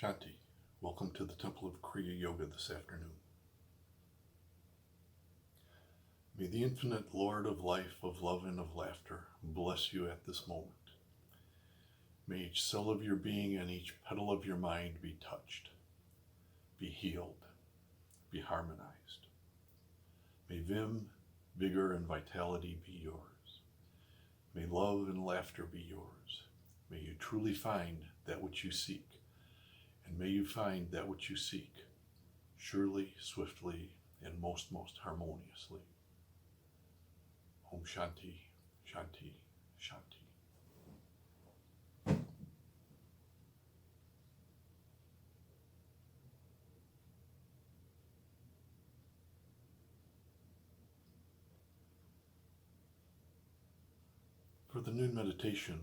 Shanti, welcome to the Temple of Kriya Yoga this afternoon. May the infinite Lord of life, of love, and of laughter bless you at this moment. May each cell of your being and each petal of your mind be touched, be healed, be harmonized. May vim, vigor, and vitality be yours. May love and laughter be yours. May you truly find that which you seek. And may you find that which you seek, surely, swiftly, and most harmoniously. Om Shanti, Shanti, Shanti. For the noon meditation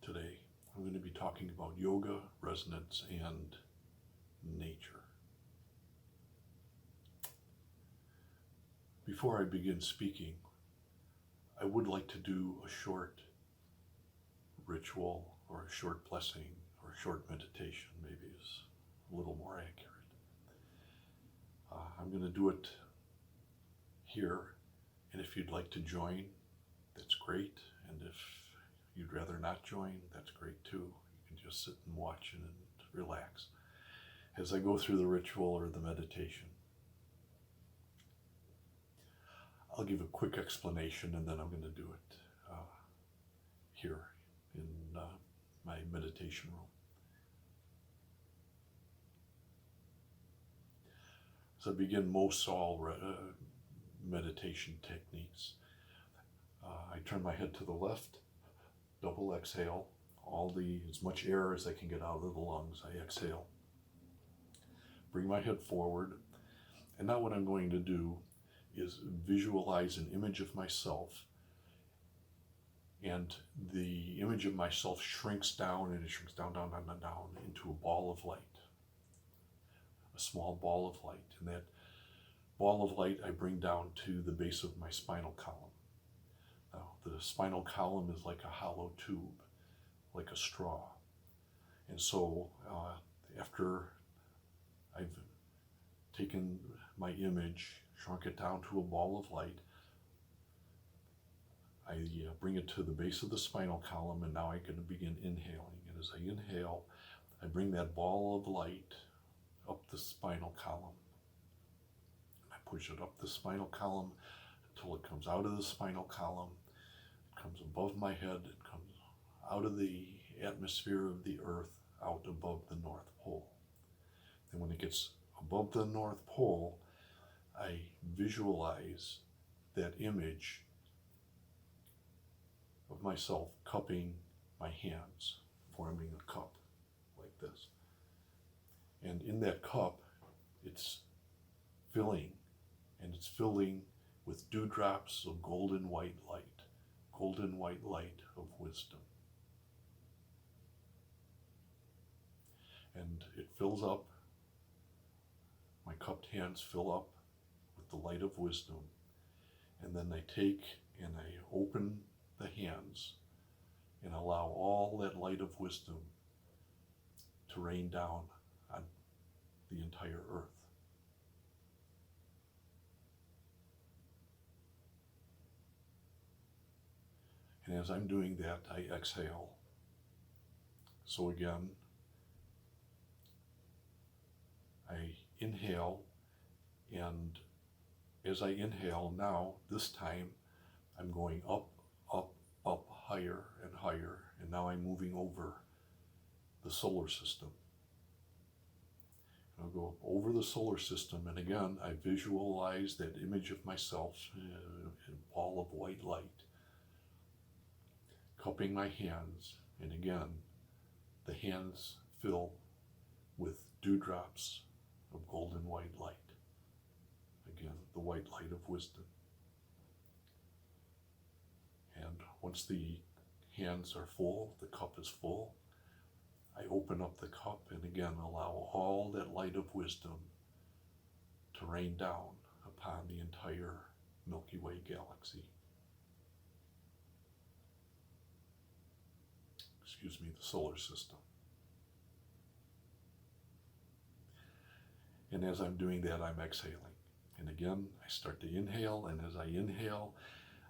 today, I'm going to be talking about yoga, resonance, and nature. Before I begin speaking, I would like to do a short ritual or a short blessing or a short meditation, maybe is a little more accurate. I'm going to do it here, and if you'd like to join, that's great, and if you'd rather not join, that's great too. You can just sit and watch and relax as I go through the ritual or the meditation. I'll give a quick explanation and then I'm going to do it here in my meditation room. As I begin most all meditation techniques, I turn my head to the left, double exhale, as much air as I can get out of the lungs, I exhale. Bring my head forward, and now what I'm going to do is visualize an image of myself, and the image of myself shrinks down, and it shrinks down into a ball of light, a small ball of light, and that ball of light I bring down to the base of my spinal column. Now, the spinal column is like a hollow tube, like a straw. And so after I've taken my image, shrunk it down to a ball of light, I bring it to the base of the spinal column, and now I can begin inhaling. And as I inhale, I bring that ball of light up the spinal column. And I push it up the spinal column until it comes out of the spinal column. Comes above my head, it comes out of the atmosphere of the earth, out above the North Pole. And when it gets above the North Pole, I visualize that image of myself cupping my hands, forming a cup like this. And in that cup, it's filling with dewdrops of golden white light of wisdom. And it fills up, my cupped hands fill up with the light of wisdom, and then I take and I open the hands and allow all that light of wisdom to rain down on the entire earth. And as I'm doing that, I exhale. So again, I inhale, and as I inhale now, this time, I'm going up, higher and higher, and now I'm moving over the solar system. I'll go over the solar system, and again, I visualize that image of myself in a ball of white light, cupping my hands, and again, the hands fill with dewdrops of golden white light. Again, the white light of wisdom. And once the hands are full, the cup is full, I open up the cup and again allow all that light of wisdom to rain down upon the entire Milky Way galaxy. The solar system. And as I'm doing that, I'm exhaling. And again, I start to inhale, and as I inhale,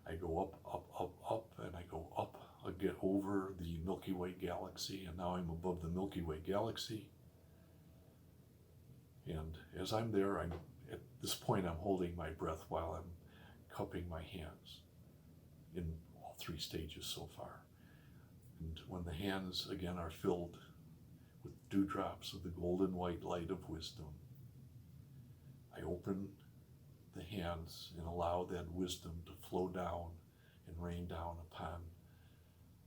I go up, up, up, up, and I go up, I get over the Milky Way galaxy, and now I'm above the Milky Way galaxy. And as I'm there, at this point, I'm holding my breath while I'm cupping my hands in all three stages so far. And when the hands again are filled with dewdrops of the golden white light of wisdom, I open the hands and allow that wisdom to flow down and rain down upon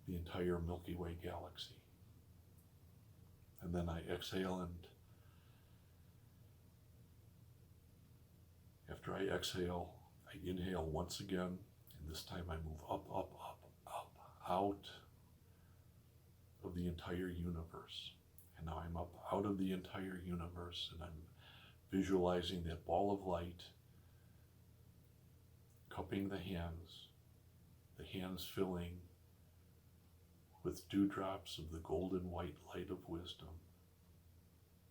the entire Milky Way galaxy. And then I exhale, and after I exhale, I inhale once again, and this time I move up, up, up, up, out of the entire universe. And now I'm up out of the entire universe, and I'm visualizing that ball of light cupping the hands filling with dewdrops of the golden white light of wisdom.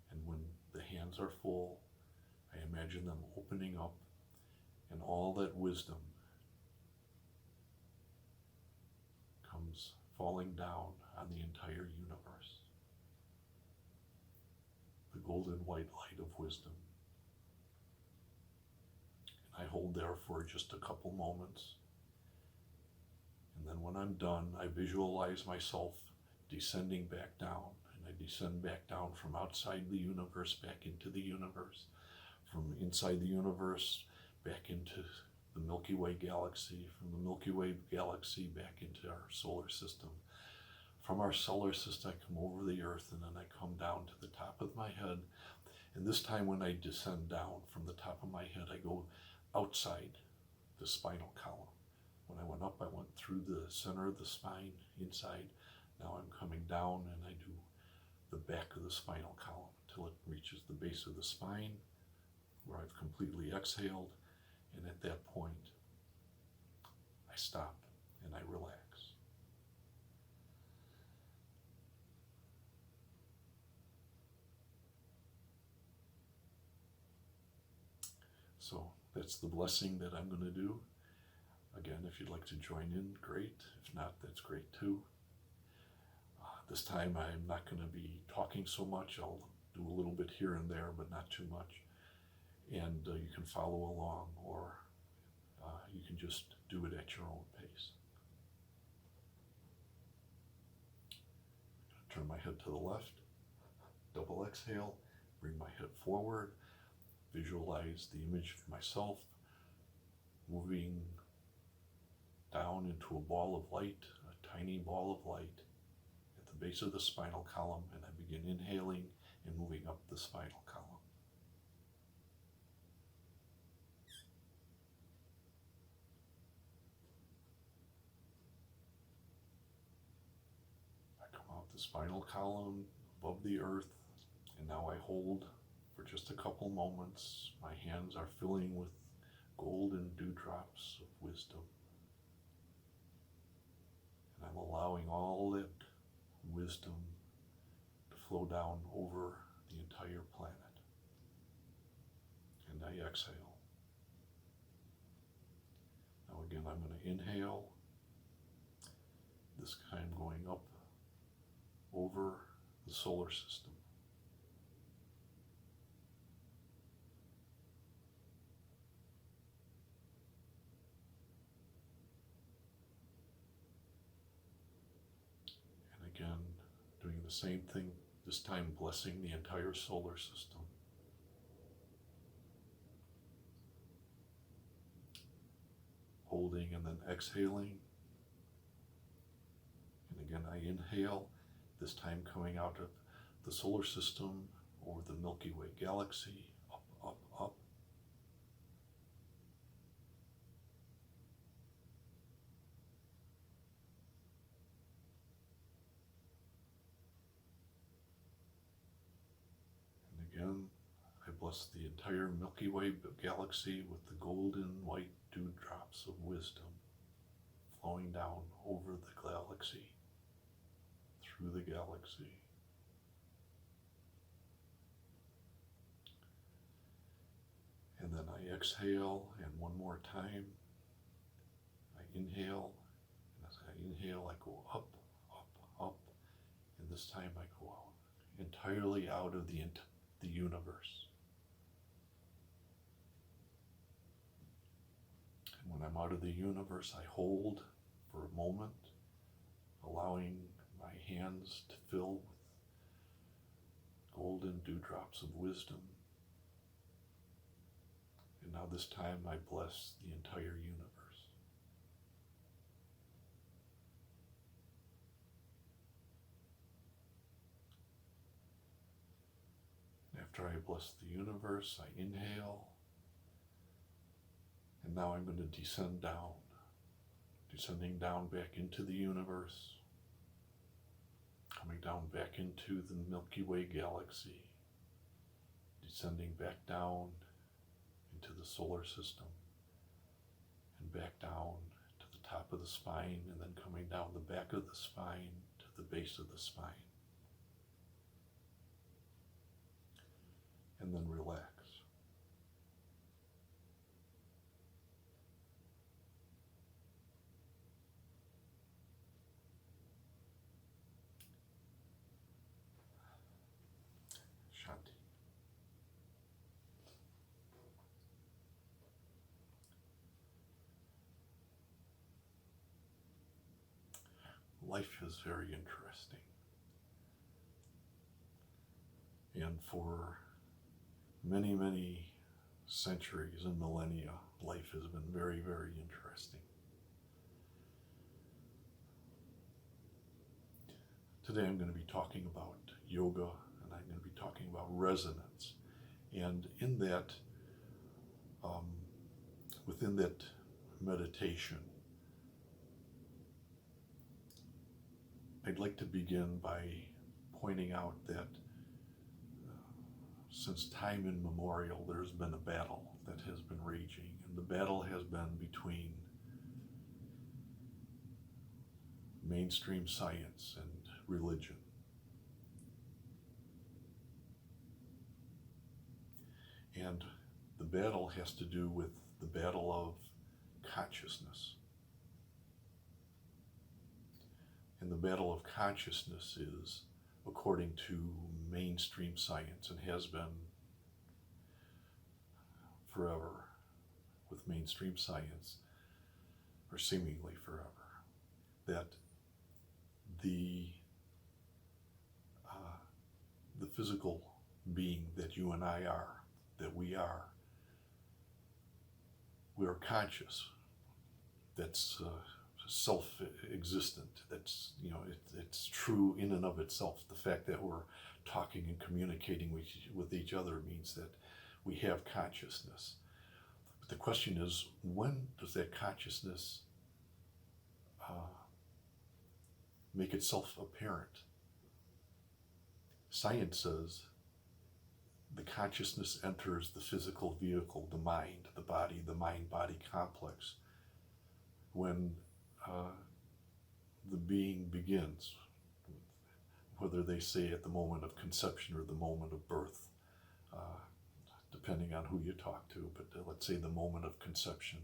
And when the hands are full, I imagine them opening up, and all that wisdom comes falling down on the entire universe. The golden white light of wisdom. And I hold there for just a couple moments. And then when I'm done, I visualize myself descending back down. And I descend back down from outside the universe back into the universe, from inside the universe back into the Milky Way galaxy, from the Milky Way galaxy back into our solar system. From our solar system, I come over the earth, and then I come down to the top of my head. And this time when I descend down from the top of my head, I go outside the spinal column. When I went up, I went through the center of the spine, inside. Now I'm coming down, and I do the back of the spinal column until it reaches the base of the spine, where I've completely exhaled. And at that point, I stop and I relax. So that's the blessing that I'm going to do. Again, if you'd like to join in, great. If not, that's great too. This time I'm not going to be talking so much. I'll do a little bit here and there, but not too much. And you can follow along, or you can just do it at your own pace. Turn my head to the left, double exhale, bring my head forward, visualize the image of myself moving down into a ball of light, a tiny ball of light at the base of the spinal column, and I begin inhaling and moving up the spinal column. The spinal column above the earth, and now I hold for just a couple moments. My hands are filling with golden dewdrops of wisdom, and I'm allowing all that wisdom to flow down over the entire planet. And I exhale. Now again, I'm going to inhale, this time going up over the solar system. And again, doing the same thing, this time blessing the entire solar system. Holding and then exhaling. And again, I inhale, this time coming out of the solar system or the Milky Way galaxy, up, up, up. And again, I bless the entire Milky Way galaxy with the golden white dewdrops of wisdom flowing down over the galaxy, through the galaxy. exhale, and one more time, I inhale, and as I inhale, I go up, up, up, and this time I go out, entirely out of the universe. And when I'm out of the universe, I hold for a moment, allowing my hands to fill with golden dewdrops of wisdom. And now this time I bless the entire universe. After I bless the universe, I inhale. And now I'm going to descend down, descending down back into the universe, coming down back into the Milky Way galaxy, descending back down into the solar system, and back down to the top of the spine, and then coming down the back of the spine to the base of the spine. And then relax. Shanti. Life is very interesting. And for many, many centuries and millennia, life has been very, very interesting. Today I'm going to be talking about yoga, and I'm going to be talking about resonance. And in that, within that meditation, I'd like to begin by pointing out that since time immemorial, there's been a battle that has been raging, and the battle has been between mainstream science and religion. And the battle has to do with the battle of consciousness. And the battle of consciousness is, according to mainstream science, and has been forever with mainstream science, or seemingly forever, that the physical being that you and I are, that we are conscious. That's self-existent. That's, it's true in and of itself. The fact that we're talking and communicating with each other means that we have consciousness. But the question is, when does that consciousness make itself apparent? Science says the consciousness enters the physical vehicle, the mind, the body, the mind-body complex, when the being begins, whether they say at the moment of conception or the moment of birth, depending on who you talk to, but let's say the moment of conception.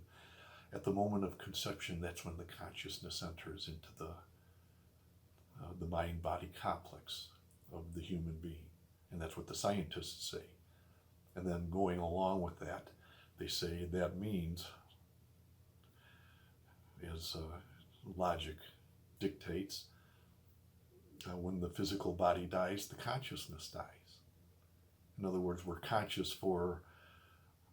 At the moment of conception, that's when the consciousness enters into the mind-body complex of the human being. And that's what the scientists say. And then going along with that, they say that means, as logic dictates, when the physical body dies, the consciousness dies. In other words, we're conscious for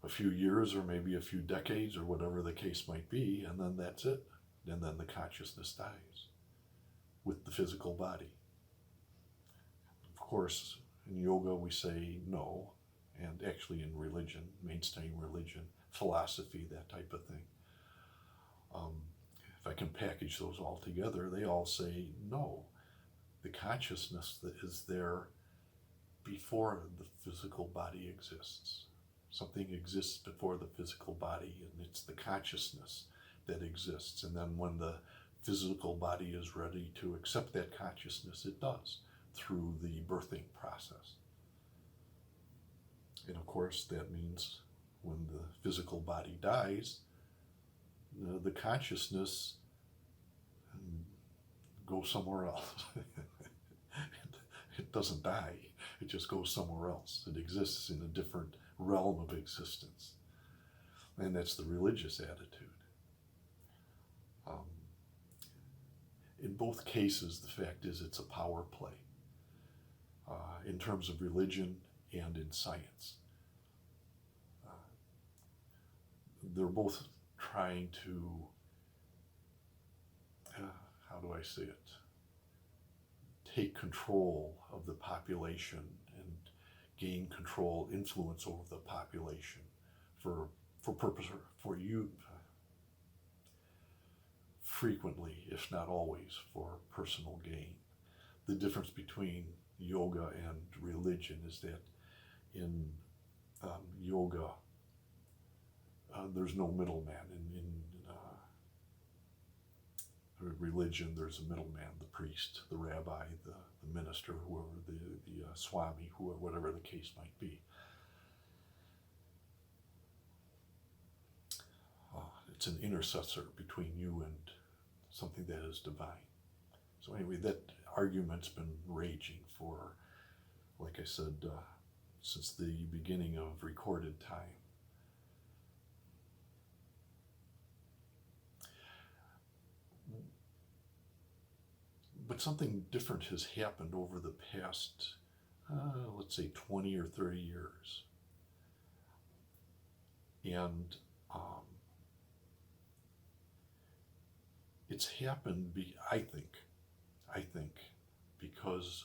a few years or maybe a few decades or whatever the case might be, and then that's it. And then the consciousness dies with the physical body. Of course, in yoga we say no, and actually in religion, mainstream religion, philosophy, that type of thing. If I can package those all together, they all say no. The consciousness that is there before the physical body exists. Something exists before the physical body, and it's the consciousness that exists. And then when the physical body is ready to accept that consciousness, it does, through the birthing process. And of course, that means when the physical body dies, the consciousness goes somewhere else. It doesn't die. It just goes somewhere else. It exists in a different realm of existence. And that's the religious attitude. In both cases, the fact is it's a power play in terms of religion and in science. They're both trying to, how do I say it, take control of the population and gain control, influence over the population for purpose, for you, frequently, if not always, for personal gain. The difference between yoga and religion is that in yoga, there's no middleman. In religion, there's a middleman, the priest, the rabbi, the minister, whoever, the swami, whatever the case might be. It's an intercessor between you and something that is divine. So anyway, that argument's been raging for, like I said, since the beginning of recorded time. But something different has happened over the past, let's say 20 or 30 years. And it's happened, I think, because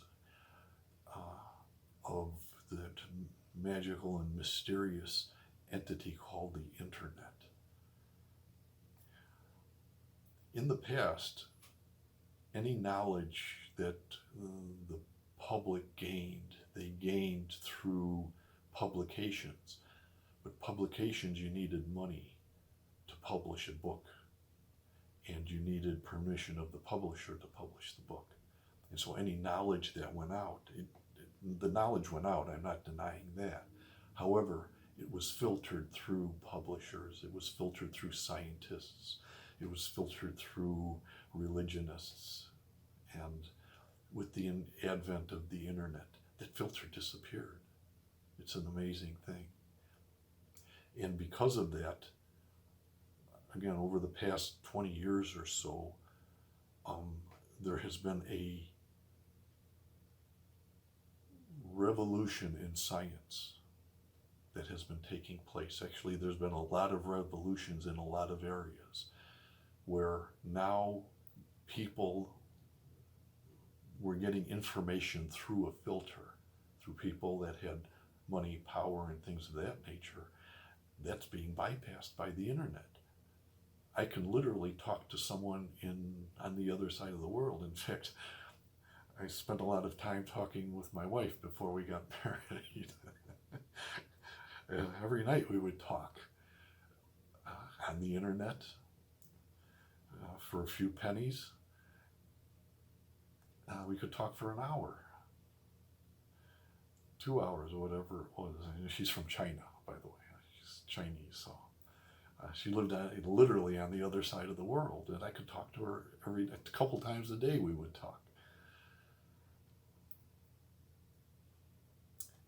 of that magical and mysterious entity called the internet. In the past, any knowledge that the public gained, they gained through publications. But publications, you needed money to publish a book, and you needed permission of the publisher to publish the book. And so any knowledge that went out, the knowledge went out, I'm not denying that. However, it was filtered through publishers, it was filtered through scientists, it was filtered through religionists. And with the advent of the internet, that filter disappeared. It's an amazing thing. And because of that, again, over the past 20 years or so, there has been a revolution in science that has been taking place. Actually, there's been a lot of revolutions in a lot of areas where now people were getting information through a filter, through people that had money, power, and things of that nature. That's being bypassed by the internet. I can literally talk to someone on the other side of the world. In fact, I spent a lot of time talking with my wife before we got married. Every night we would talk on the internet for a few pennies. We could talk for an hour, 2 hours, or whatever it was. She's from China, by the way. She's Chinese, so she lived literally on the other side of the world, and I could talk to her a couple times a day. We would talk.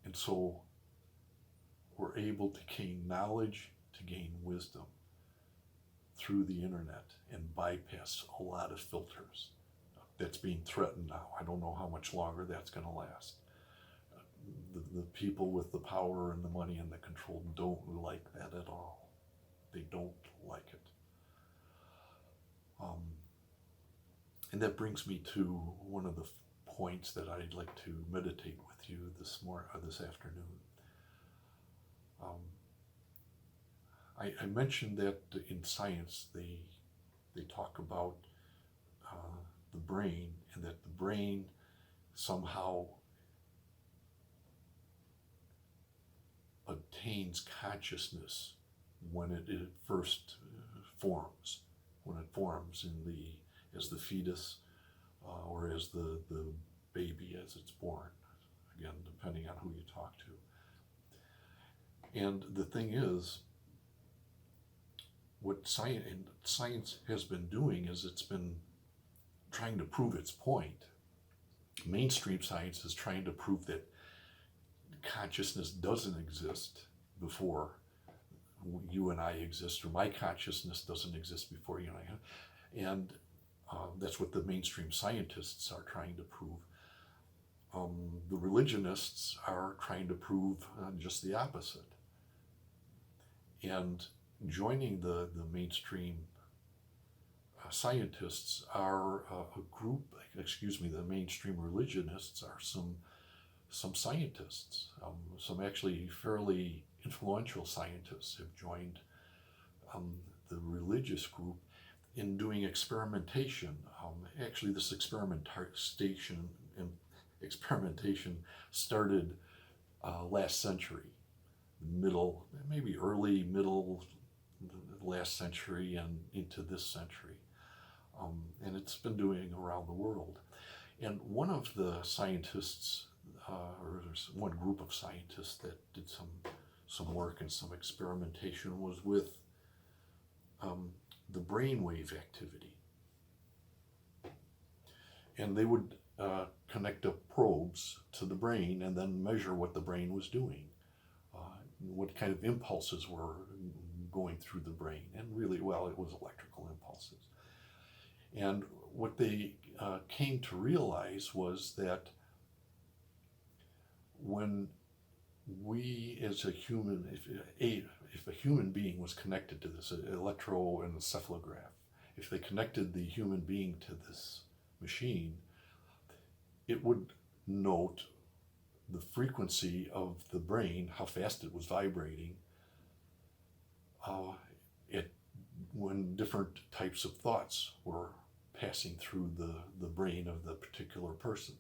And so we're able to gain knowledge, to gain wisdom through the internet and bypass a lot of filters. That's being threatened now. I don't know how much longer that's going to last. The people with the power and the money and the control don't like that at all. They don't like it. And that brings me to one of the points that I'd like to meditate with you this afternoon. I mentioned that in science they talk about the brain, and that the brain somehow obtains consciousness when it first forms, as the fetus or as the baby as it's born, again, depending on who you talk to. And the thing is, what science has been doing is it's been trying to prove its point. Mainstream science is trying to prove that consciousness doesn't exist before you and I exist, or my consciousness doesn't exist before you and I. And that's what the mainstream scientists are trying to prove. The religionists are trying to prove just the opposite. And joining the mainstream scientists are a group, the mainstream religionists are some scientists, some actually fairly influential scientists have joined the religious group in doing experimentation. Actually, this experimentation started last century, maybe early, middle last century and into this century. And it's been doing around the world. And one of the scientists, or there's one group of scientists that did some work and some experimentation, was with the brainwave activity. And they would connect up probes to the brain and then measure what the brain was doing, what kind of impulses were going through the brain. And really, well, it was electrical impulses. And what they came to realize was that when we as a human, if a human being was connected to this electroencephalograph, if they connected the human being to this machine, it would note the frequency of the brain, how fast it was vibrating, when different types of thoughts were passing through the brain of the particular person.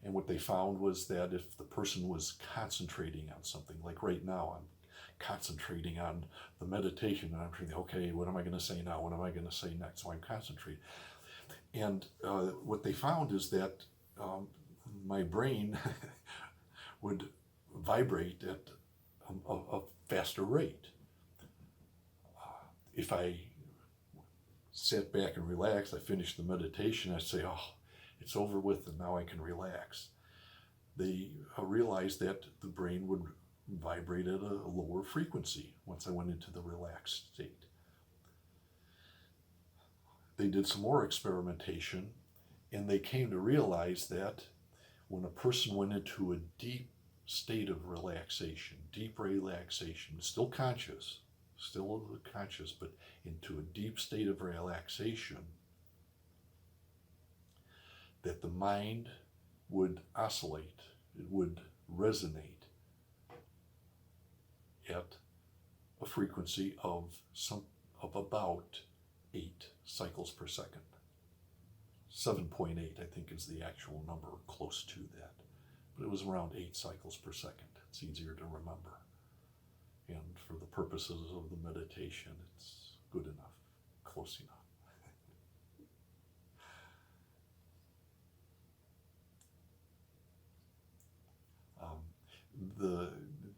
And what they found was that if the person was concentrating on something, like right now I'm concentrating on the meditation, and I'm thinking, okay, what am I going to say now? What am I going to say next? So I'm concentrating. And what they found is that my brain would vibrate at a faster rate. If I sat back and relaxed, I finished the meditation, I'd say, oh, it's over with and now I can relax. They realized that the brain would vibrate at a lower frequency once I went into the relaxed state. They did some more experimentation, and they came to realize that when a person went into a deep state of relaxation, still conscious, but into a deep state of relaxation, that the mind would oscillate, it would resonate at a frequency of about 8 cycles per second. 7.8, I think, is the actual number, close to that. But it was around 8 cycles per second. It's easier to remember. And for the purposes of the meditation, it's good enough, close enough.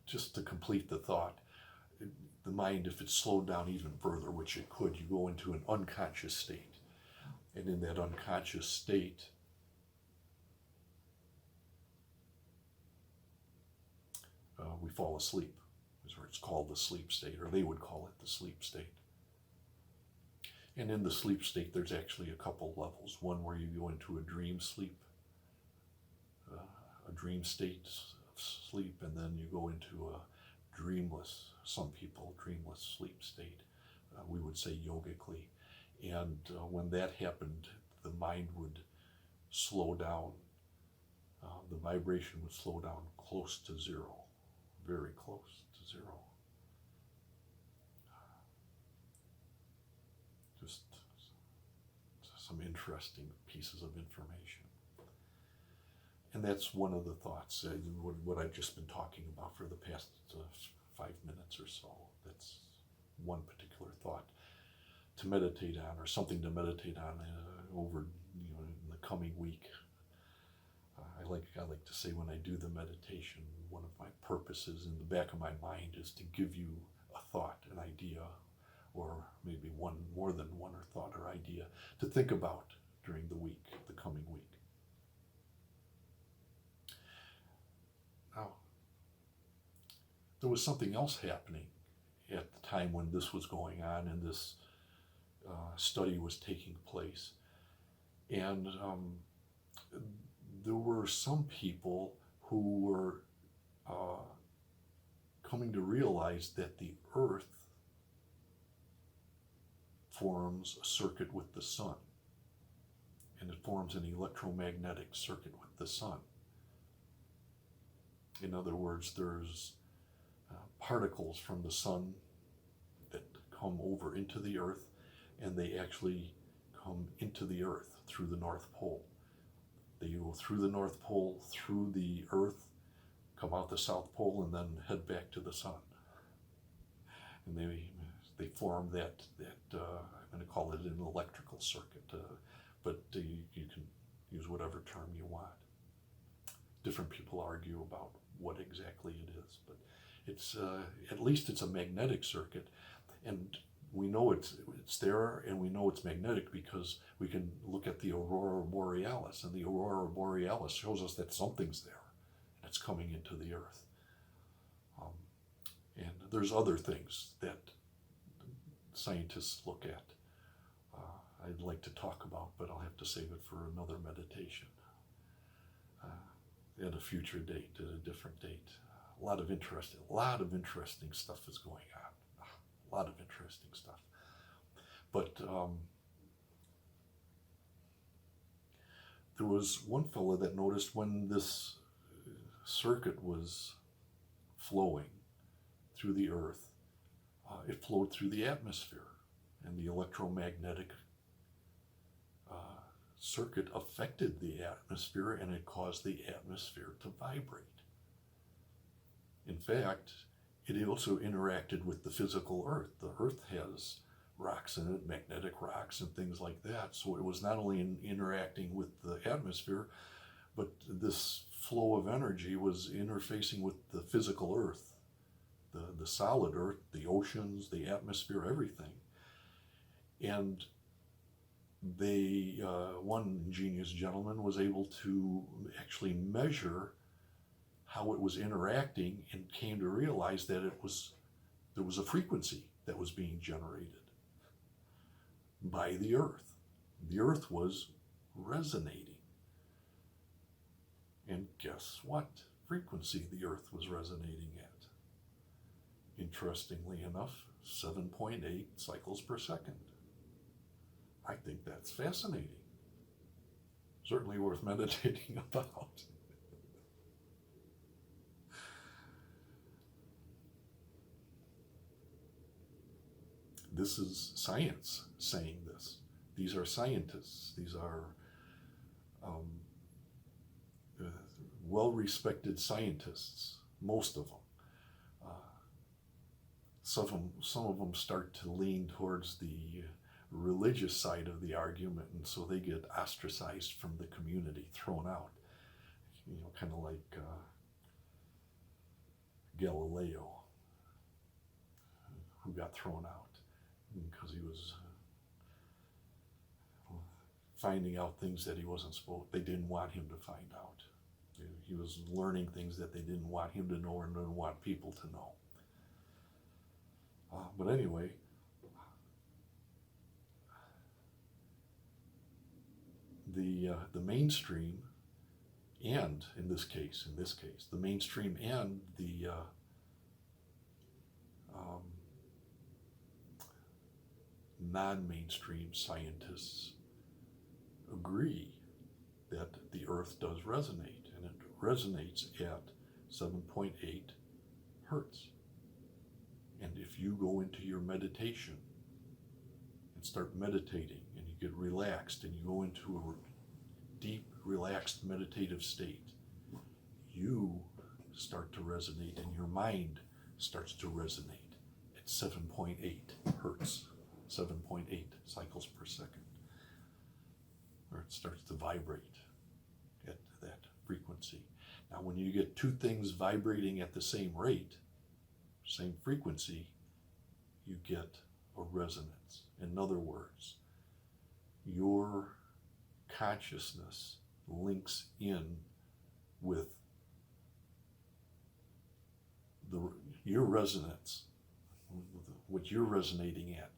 Just to complete the thought, the mind, if it's slowed down even further, which it could, you go into an unconscious state. And in that unconscious state, we fall asleep. It's called the sleep state, or they would call it the sleep state. And in the sleep state, there's actually a couple levels. One where you go into a dream sleep, a dream state of sleep, and then you go into a dreamless sleep state. We would say yogically. And when that happened, the mind would slow down. The vibration would slow down close to zero, very close to zero. Just some interesting pieces of information. And that's one of the thoughts, what I've just been talking about for the past 5 minutes or so. That's one particular thought to meditate on, or something to meditate on over in the coming week. I like to say when I do the meditation, one of my purposes in the back of my mind is to give you a thought, an idea, or maybe more than one or thought or idea to think about during the week, the coming week. Now, there was something else happening at the time when this was going on and this study was taking place. And there were some people who were coming to realize that the earth forms a circuit with the sun, and it forms an electromagnetic circuit with the sun. In other words, there's particles from the sun that come over into the earth, and they actually come into the earth through the North Pole. They go through the North Pole, through the earth, come out the South Pole, and then head back to the sun. And they form that I'm going to call it an electrical circuit, but you can use whatever term you want. Different people argue about what exactly it is, but it's at least it's a magnetic circuit, and we know it's there, and we know it's magnetic because we can look at the aurora borealis, and the aurora borealis shows us that something's there, and it's coming into the earth. And there's other things that scientists look at. I'd like to talk about, but I'll have to save it for another meditation at a future date, at a different date. A lot of interesting stuff is going on. A lot of interesting stuff. But there was one fellow that noticed when this circuit was flowing through the earth, it flowed through the atmosphere, and the electromagnetic circuit affected the atmosphere, and it caused the atmosphere to vibrate. In fact, it also interacted with the physical earth. The earth has rocks in it, magnetic rocks and things like that. So it was not only interacting with the atmosphere, but this flow of energy was interfacing with the physical earth, the solid earth, the oceans, the atmosphere, everything. And one ingenious gentleman was able to actually measure how it was interacting, and came to realize that there was a frequency that was being generated by the earth. The earth was resonating. And guess what frequency the earth was resonating at? Interestingly enough, 7.8 cycles per second. I think that's fascinating. Certainly worth meditating about. This is science saying this. These are scientists. These are well-respected scientists, most of them. Some of them start to lean towards the religious side of the argument, and so they get ostracized from the community, thrown out. Kind of like Galileo, who got thrown out because he was finding out things that he wasn't supposed. They didn't want him to find out. He was learning things that they didn't want him to know or didn't want people to know. But anyway, the mainstream, and in this case, the mainstream and the non-mainstream scientists agree that the earth does resonate, and it resonates at 7.8 hertz. And if you go into your meditation and start meditating, and you get relaxed, and you go into a deep, relaxed meditative state, you start to resonate, and your mind starts to resonate at 7.8 hertz, 7.8 cycles per second, or it starts to vibrate at that frequency. Now, when you get two things vibrating at the same rate, same frequency, you get a resonance. In other words, your consciousness links in with your resonance, what you're resonating at,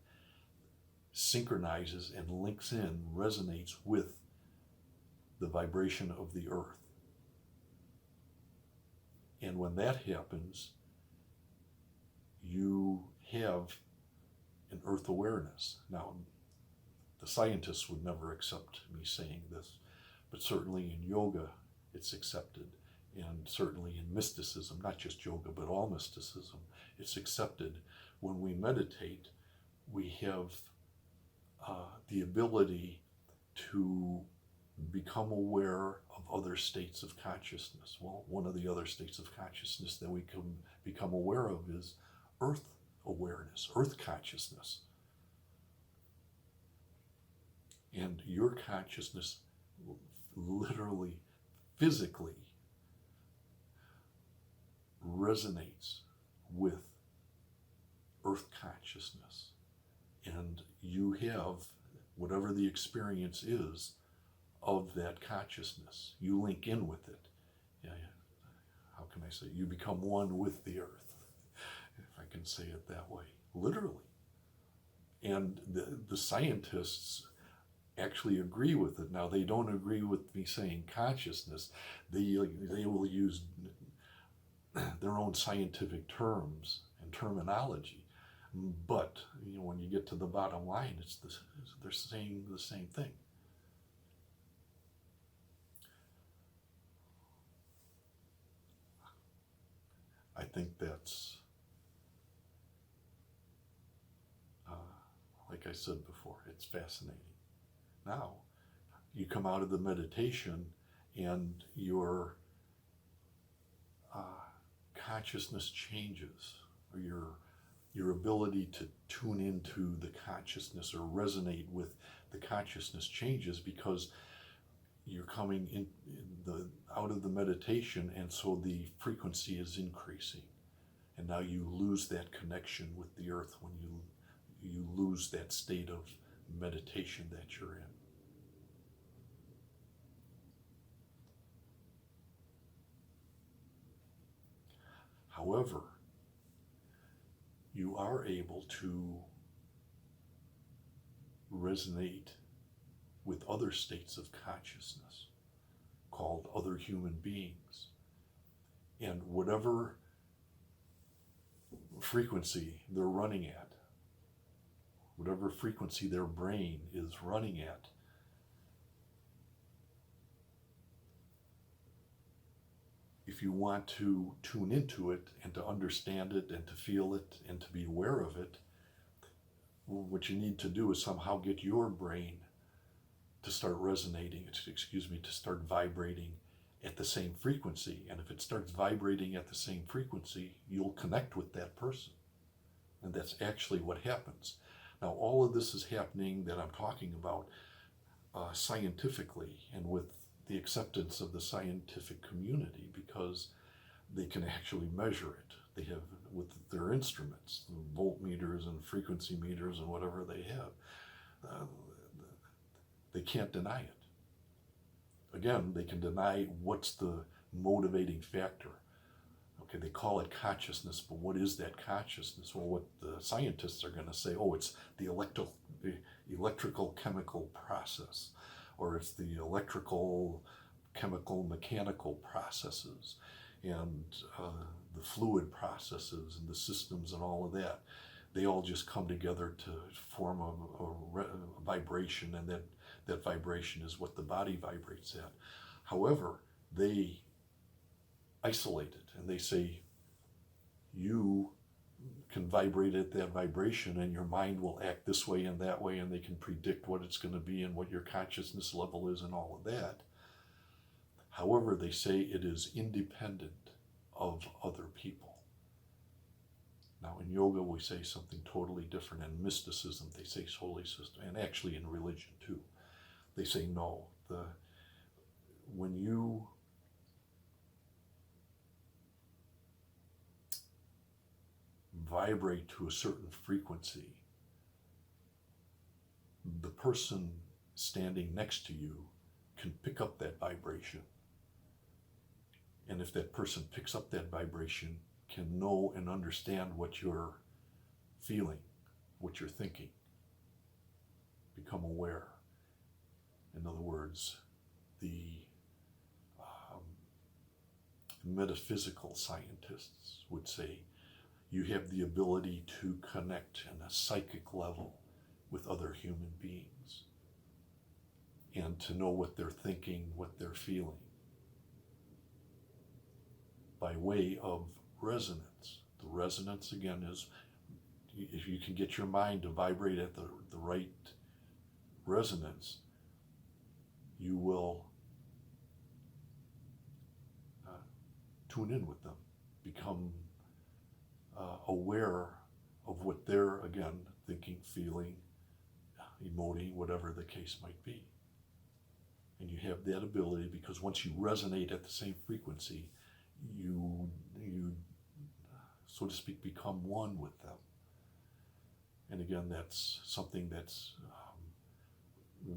synchronizes and links in, resonates with the vibration of the earth. And when that happens, you have an earth awareness. Now, the scientists would never accept me saying this, but certainly in yoga it's accepted, and certainly in mysticism, not just yoga, but all mysticism, it's accepted. When we meditate, we have the ability to become aware of other states of consciousness. Well, one of the other states of consciousness that we can become aware of is earth awareness, earth consciousness. And your consciousness literally, physically resonates with earth consciousness. And you have whatever the experience is of that consciousness. You link in with it. Yeah, how can I say? You become one with the earth, if I can say it that way, literally. And the scientists actually agree with it. Now, they don't agree with me saying consciousness. They will use their own scientific terms and terminology. But when you get to the bottom line, they're saying the same thing. I think that's, like I said before, it's fascinating. Now, you come out of the meditation and your consciousness changes, or your ability to tune into the consciousness or resonate with the consciousness changes, because you're coming out of the meditation, and so the frequency is increasing, and now you lose that connection with the earth when you lose that state of meditation that you're in. However, you are able to resonate with other states of consciousness called other human beings. And whatever frequency they're running at, whatever frequency their brain is running at, if you want to tune into it and to understand it and to feel it and to be aware of it, what you need to do is somehow get your brain to start resonating, to start vibrating at the same frequency. And if it starts vibrating at the same frequency, you'll connect with that person. And that's actually what happens. Now, all of this is happening that I'm talking about scientifically, and with the acceptance of the scientific community, because they can actually measure it. They have, with their instruments, voltmeters and frequency meters and whatever they have, they can't deny it. Again, they can deny what's the motivating factor. Okay, they call it consciousness, but what is that consciousness? Well, what the scientists are going to say, it's the electrical chemical process, or it's the electrical chemical mechanical processes, and the fluid processes and the systems and all of that. They all just come together to form a vibration, and that vibration is what the body vibrates at. However, they isolate it, and they say you can vibrate at that vibration, and your mind will act this way and that way, and they can predict what it's going to be and what your consciousness level is and all of that. However, they say it is independent of other people. Now, in yoga, we say something totally different. In mysticism, they say solar system, and actually in religion too. They say no. When you vibrate to a certain frequency, the person standing next to you can pick up that vibration. And if that person picks up that vibration, can know and understand what you're feeling, what you're thinking, become aware. In other words, the metaphysical scientists would say you have the ability to connect on a psychic level with other human beings and to know what they're thinking, what they're feeling, by way of resonance. The resonance, again, is if you can get your mind to vibrate at the right resonance, you will tune in with them, become aware of what they're, again, thinking, feeling, emoting, whatever the case might be. And you have that ability because once you resonate at the same frequency, you so to speak, become one with them. And again, that's something that's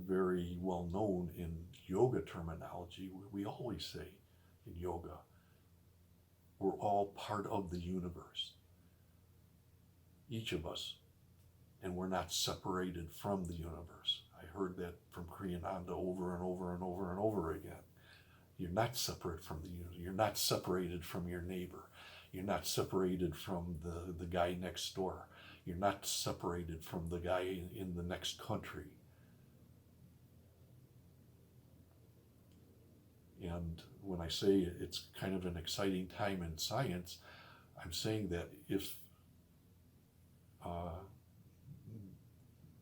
very well known in yoga terminology. We always say in yoga, we're all part of the universe, each of us, and we're not separated from the universe. I heard that from Kriyananda over and over and over and over again. You're not separate from the universe. You're not separated from your neighbor. You're not separated from the guy next door. You're not separated from the guy in the next country. And when I say it's kind of an exciting time in science, I'm saying that if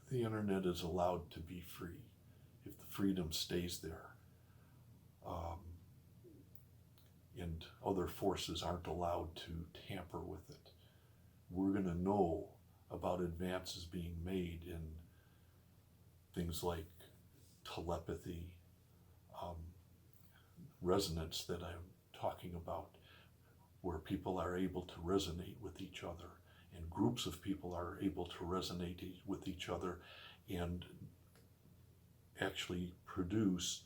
the internet is allowed to be free, if the freedom stays there, and other forces aren't allowed to tamper with it, we're going to know about advances being made in things like telepathy, resonance that I'm talking about, where people are able to resonate with each other, and groups of people are able to resonate with each other and actually produce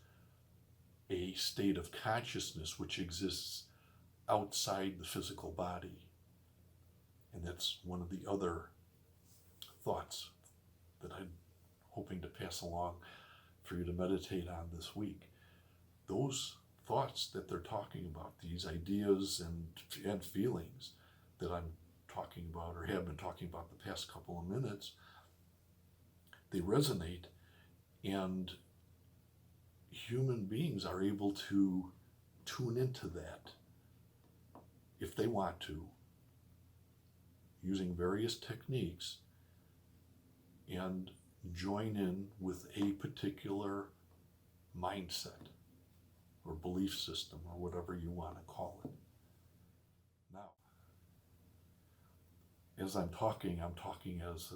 a state of consciousness which exists outside the physical body. And that's one of the other thoughts that I'm hoping to pass along for you to meditate on this week. Those thoughts that they're talking about, these ideas and feelings that I'm talking about or have been talking about the past couple of minutes, they resonate, and human beings are able to tune into that if they want to, using various techniques, and join in with a particular mindset or belief system or whatever you want to call it. Now, as I'm talking as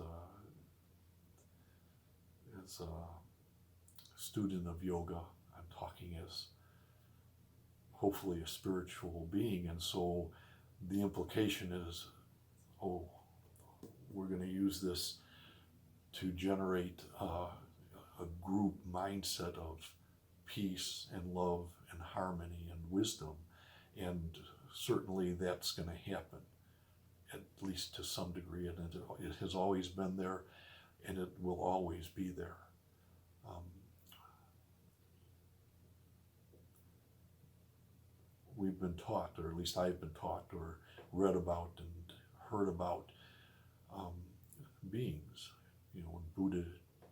a student of yoga. I'm talking as hopefully a spiritual being, and so the implication is, we're going to use this to generate a group mindset of peace and love and harmony and wisdom, and certainly that's going to happen, at least to some degree, and it has always been there, and it will always be there. We've been taught, or at least I've been taught or read about and heard about beings, in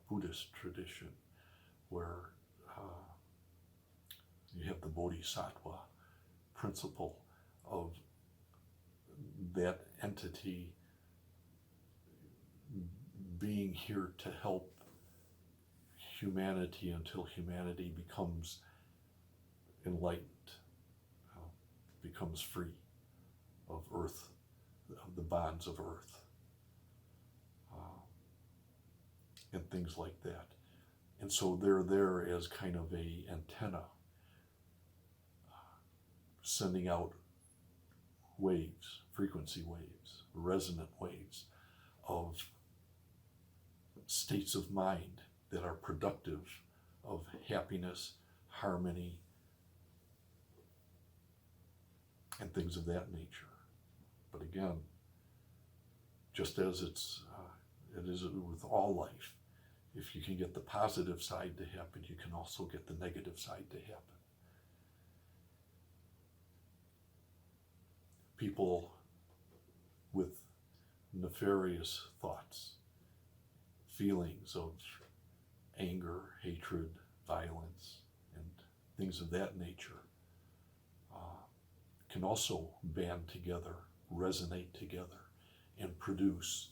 Buddhist tradition, where you have the bodhisattva principle of that entity being here to help humanity until humanity becomes enlightened, becomes free of earth, of the bonds of earth, and things like that. And so they're there as kind of a antenna, sending out waves, frequency waves, resonant waves of states of mind that are productive of happiness, harmony, and things of that nature. But again, just as it is with all life, if you can get the positive side to happen, you can also get the negative side to happen. People with nefarious thoughts, feelings of anger, hatred, violence, and things of that nature can also band together, resonate together, and produce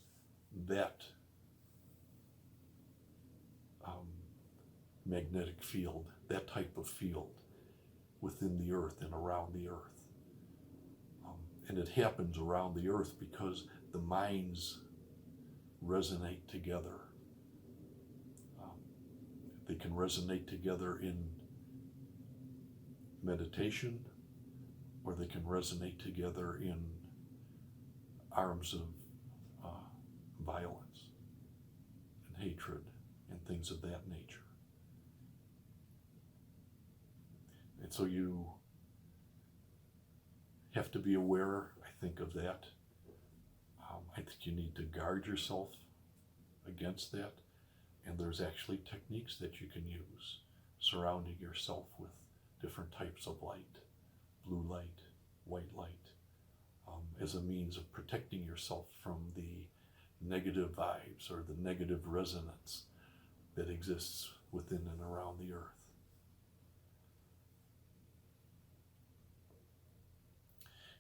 that magnetic field, that type of field within the earth and around the earth. And it happens around the earth because the minds resonate together. They can resonate together in meditation, or they can resonate together in arms of violence and hatred and things of that nature. And so you have to be aware, I think, of that. I think you need to guard yourself against that. And there's actually techniques that you can use, surrounding yourself with different types of light, blue light, white light, as a means of protecting yourself from the negative vibes or the negative resonance that exists within and around the earth.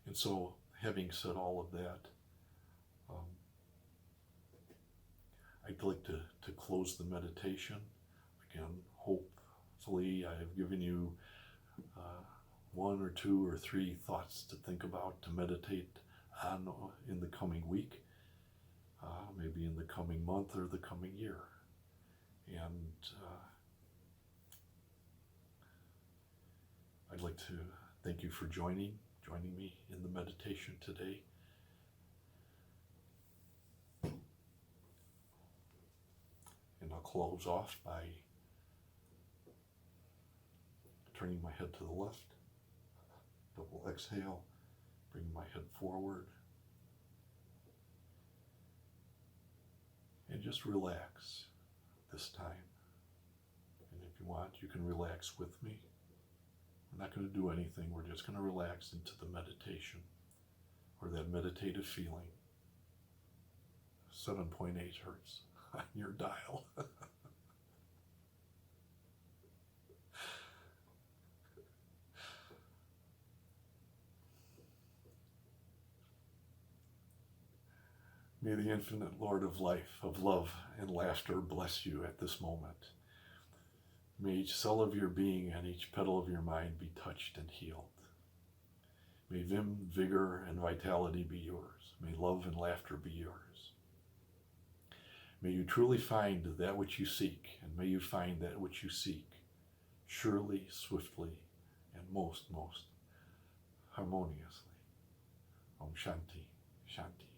And so, having said all of that, I'd like to close the meditation. Again, hopefully I have given you one or two or three thoughts to think about, to meditate on in the coming week, maybe in the coming month or the coming year. And I'd like to thank you for joining me in the meditation today. And I'll close off by turning my head to the left, double exhale, bring my head forward, and just relax this time. And if you want, you can relax with me. We're not going to do anything, we're just going to relax into the meditation, or that meditative feeling. 7.8 hertz on your dial. May the infinite Lord of life, of love and laughter bless you at this moment. May each cell of your being and each petal of your mind be touched and healed. May vim, vigor, and vitality be yours. May love and laughter be yours. May you truly find that which you seek, and may you find that which you seek surely, swiftly, and most harmoniously. Om Shanti, Shanti.